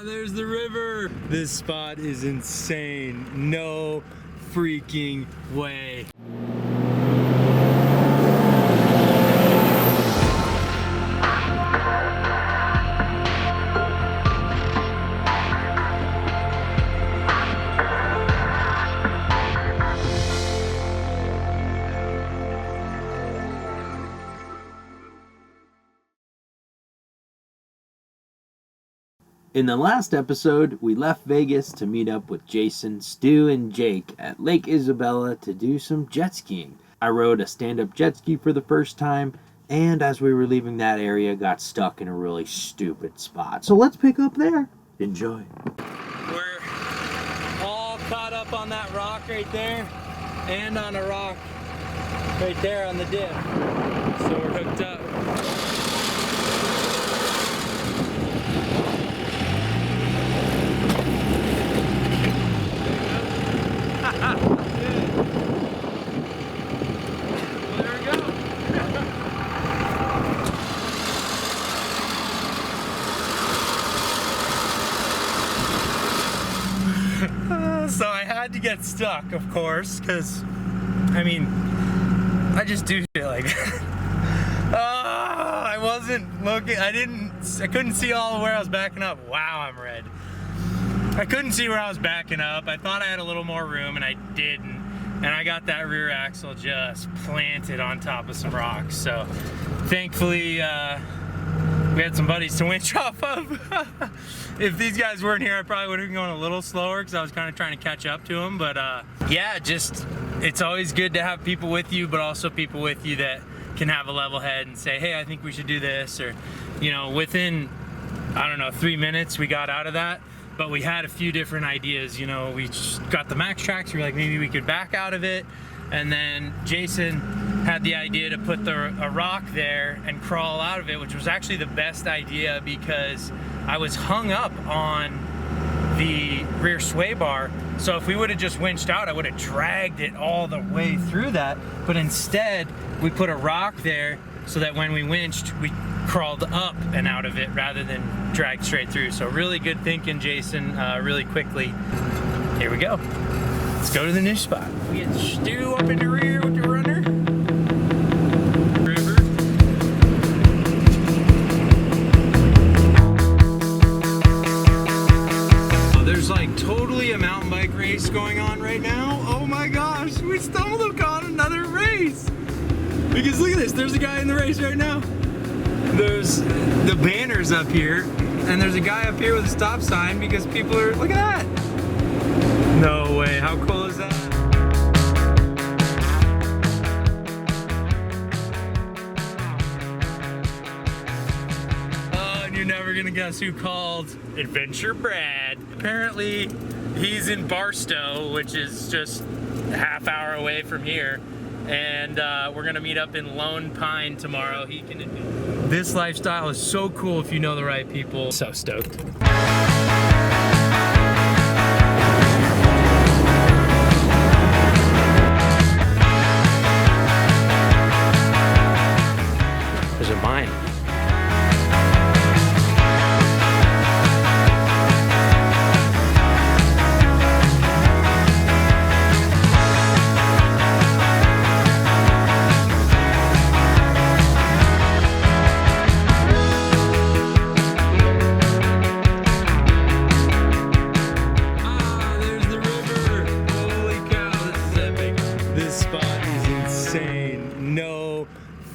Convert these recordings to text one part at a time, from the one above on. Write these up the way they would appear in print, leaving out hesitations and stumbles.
There's the river. This spot is insane. No freaking way. In the last episode, we left Vegas to meet up with Jason, Stu, and Jake at Lake Isabella to do some jet skiing. I rode a stand-up jet ski for the first time, and as we were leaving that area, got stuck in a really stupid spot. So let's pick up there. Enjoy. We're all caught up on that rock right there, and on a rock right there on the dip. So we're hooked up. So I had to get stuck, of course, because, I mean, I just do shit like that. I wasn't looking, I couldn't see all where I was backing up. Wow, I'm red. I couldn't see where I was backing up. I thought I had a little more room, and I didn't. And I got that rear axle just planted on top of some rocks. So, thankfully, we had some buddies to winch off of. If these guys weren't here, I probably would have been going a little slower because I was kind of trying to catch up to them. But yeah, just it's always good to have people with you, but also people with you that can have a level head and say, hey, I think we should do this. Or, you know, within, I don't know, 3 minutes we got out of that. But we had a few different ideas. You know, we just got the max tracks. We were like, maybe we could back out of it. And then Jason had the idea to put a rock there and crawl out of it, which was actually the best idea because I was hung up on the rear sway bar. So if we would have just winched out, I would have dragged it all the way through that. But instead, we put a rock there so that when we winched, we crawled up and out of it rather than dragged straight through. So really good thinking, Jason, really quickly. Here we go. Let's go to the new spot. We get Stu up in the rear with the runner. River. Oh, there's like totally a mountain bike race going on right now. Oh my gosh, we stumbled upon another race. Because look at this, there's a guy in the race right now. There's the banners up here, and there's a guy up here with a stop sign because people are, look at that. No way, how cool is that? Oh, and you're never gonna guess who called Adventure Brad. Apparently, he's in Barstow, which is just a half hour away from here. And we're gonna meet up in Lone Pine tomorrow. This lifestyle is so cool if you know the right people. So stoked. There's a mine.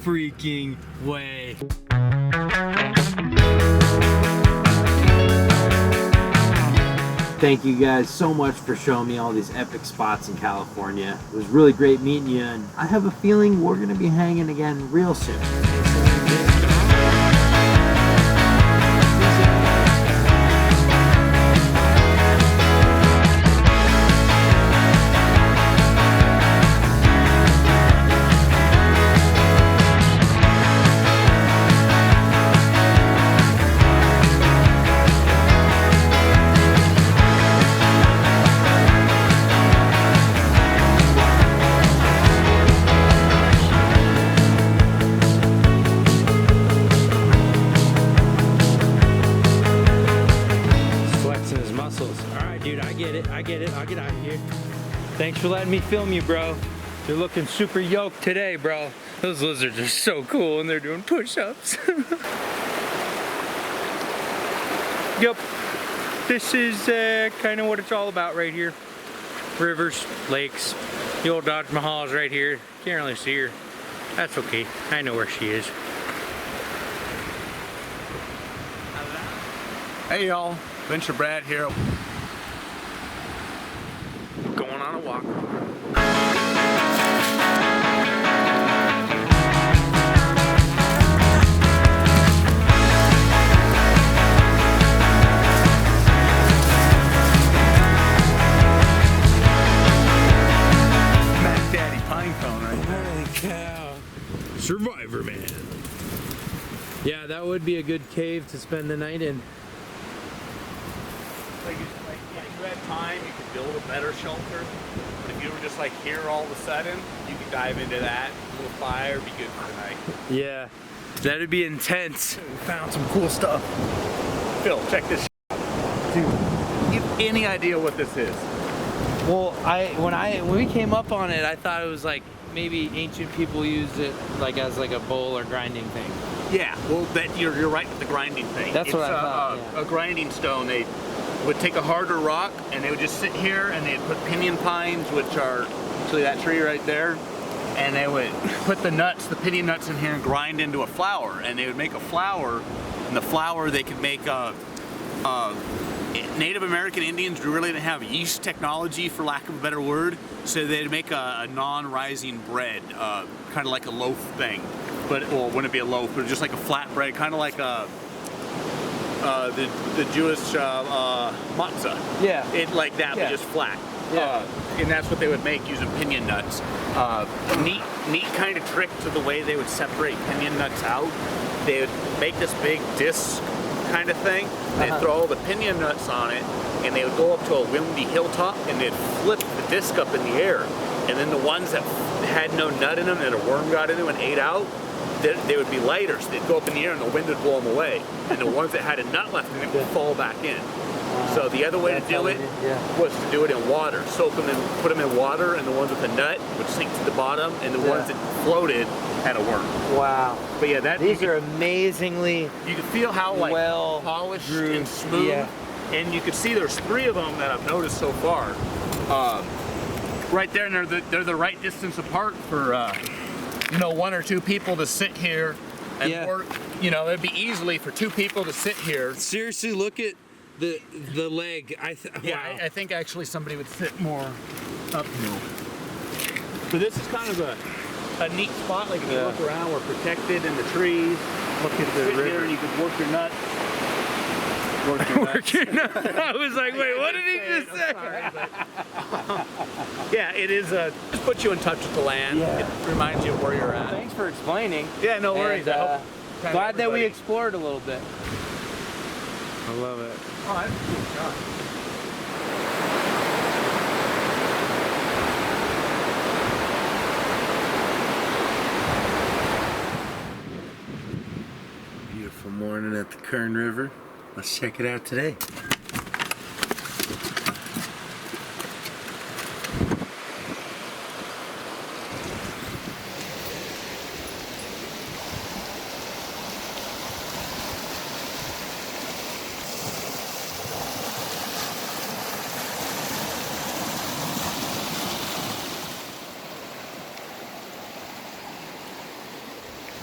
Freaking way. Thank you guys so much for showing me all these epic spots in California. It was really great meeting you, and I have a feeling we're going to be hanging again real soon. muscles. All right, dude, I get it. I'll get out of here. Thanks for letting me film you, bro. You're looking super yoked today, bro. Those lizards are so cool and they're doing push-ups. Yep, this is kind of what it's all about right here. Rivers, lakes, the old Taj Mahal is right here. Can't really see her. That's okay, I know where she is. Hey y'all, Venture Brad here. Going on a walk. Mac Daddy pine cone right there. Holy cow. Survivor man. Yeah, that would be a good cave to spend the night in. Like, yeah, you had time, you could build a better shelter. But if you were just like here all of a sudden, you could dive into that, a little fire, be good for the night. Yeah, that'd be intense. We found some cool stuff. Phil, check this out. Dude, you have any idea what this is? Well, when we came up on it, I thought it was like maybe ancient people used it like as like a bowl or grinding thing. Yeah, well, you're right with the grinding thing. That's what I thought. Yeah. A grinding stone. They would take a harder rock and they would just sit here and they'd put pinyon pines, which are actually that tree right there, and they would put the nuts, the pinyon nuts in here and grind into a flour, and they would make a flour, and the flour they could make Native American Indians really didn't have yeast technology, for lack of a better word, so they'd make a non-rising bread, kind of like a loaf thing. But, well, it wouldn't be a loaf, but just like a flat bread, kind of like the Jewish matzah. Yeah. It like that, Yeah. but just flat. Yeah. And that's what they would make using pinyon nuts. Neat kind of trick to the way they would separate pinyon nuts out. They would make this big disc kind of thing. They'd throw all the pinyon nuts on it, and they would go up to a windy hilltop, and they'd flip the disc up in the air. And then the ones that had no nut in them, that a worm got in them and ate out, they would be lighter, so they'd go up in the air and the wind would blow them away. And the ones that had a nut left in them would fall back in. So the other way to do it was to do it in water. Soak them and put them in water, and the ones with the nut would sink to the bottom, and the ones that floated had a worm. Wow. But yeah, These are amazingly you can feel how like well polished grooved. and smooth. Yeah. And you can see there's 3 of them that I've noticed so far. Right there, and they're the right distance apart for 1 or 2 people to sit here and work. It'd be easily for 2 people to sit here. Seriously, look at the leg. Yeah, wow. I think actually somebody would sit more uphill. So this is kind of a neat spot. Like if you look around, we're protected in the trees. Look at the river. Here and you could work your nuts. Work your nuts. I was like, wait, what did he just say? Yeah, it is just puts you in touch with the land. Yeah. It reminds you of where you're at. Thanks for explaining. Yeah, no worries. And, glad that we explored a little bit. I love it. Oh, that's a cool shot. Beautiful morning at the Kern River. Let's check it out today.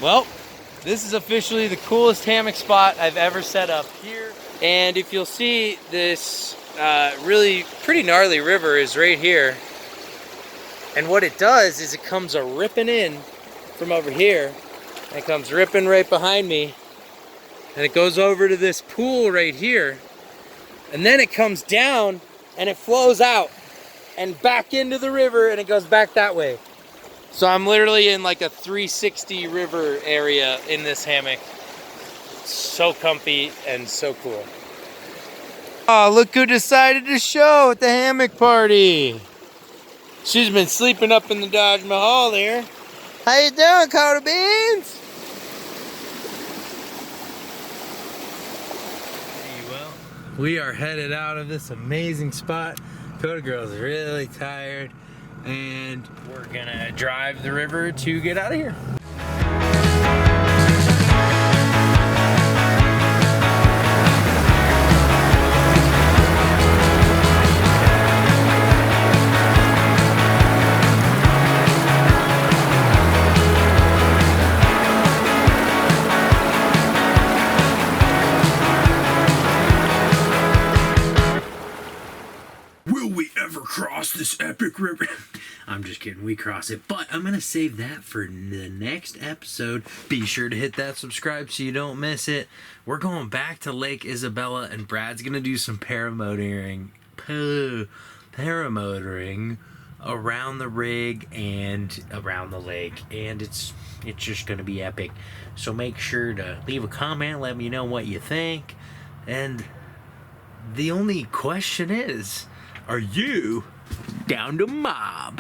Well, this is officially the coolest hammock spot I've ever set up here. And if you'll see, this really pretty gnarly river is right here. And what it does is it comes a ripping in from over here. And it comes ripping right behind me. And it goes over to this pool right here. And then it comes down and it flows out and back into the river, and it goes back that way. So I'm literally in like a 360 river area in this hammock. So comfy and so cool. Oh, look who decided to show at the hammock party. She's been sleeping up in the Taj Mahal there. How you doing, Coda Beans? Hey, well, we are headed out of this amazing spot. Coda Girl's really tired, and we're gonna drive the river to get out of here. Cross this epic river. I'm just kidding, we cross it, but I'm gonna save that for the next episode. Be sure to hit that subscribe so you don't miss it. We're going back to Lake Isabella, and Brad's gonna do some paramotoring around the rig and around the lake, and it's just gonna be epic. So make sure to leave a comment, let me know what you think. And the only question is, are you down to mob?